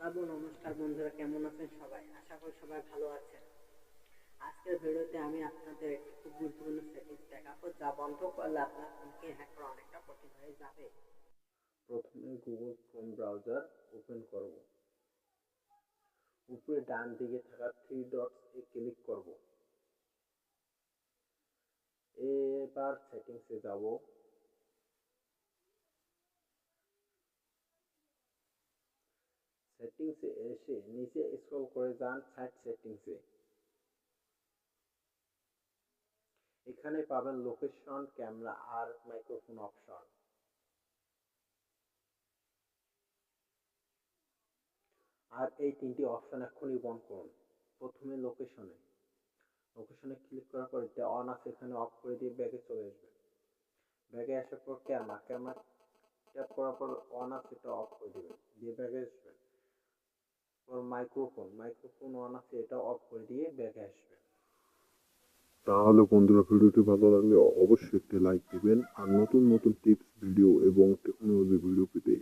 নমস্কার বন্ধুরা, কেমন আছেন সবাই? আশা করি সবাই ভালো আছেন। আজকের ভিডিওতে আমি আপনাদের একটি খুব গুরুত্বপূর্ণ সেটিংস দেখাবো, যা বন্ধ করলে আপনার ফোনকে হ্যাক করা অনেকটা কঠিন হয়ে যাবে। প্রথমে গুগল ক্রোম ব্রাউজার ওপেন করব। উপরে ডান দিকে থাকা থ্রি ডটস এ ক্লিক করব। এবার সেটিংসে যাব। সেটিংসে এসে নিচে স্ক্রল করে যান সাইট সেটিংসে। এখানে পাবেন লোকেশন, ক্যামেরা আর মাইক্রোফোন অপশন। আর এই তিনটি অপশন এক্ষুনি বন্ধ করুন। প্রথমে লোকেশনে ক্লিক করার পর এটা অন আছে এখানে অফ করে দিয়ে ব্যাগে চলে আসবেন। ব্যাগে আসার পর ক্যামেরা ট্যাপ করার পর অন আছে এটা অফ করে দিবেন, দিয়ে ব্যাগে আসবেন। পর মাইক্রোফোন অন আছে এটা অফ করে দিয়ে ব্যাগে আসবেন। তাহলে বন্ধুরা, ভিডিওটি ভালো লাগলে অবশ্যই একটি লাইক দিবেন আর নতুন নতুন টিপস ভিডিও এবং টেকনোলজি ভিডিও পেতে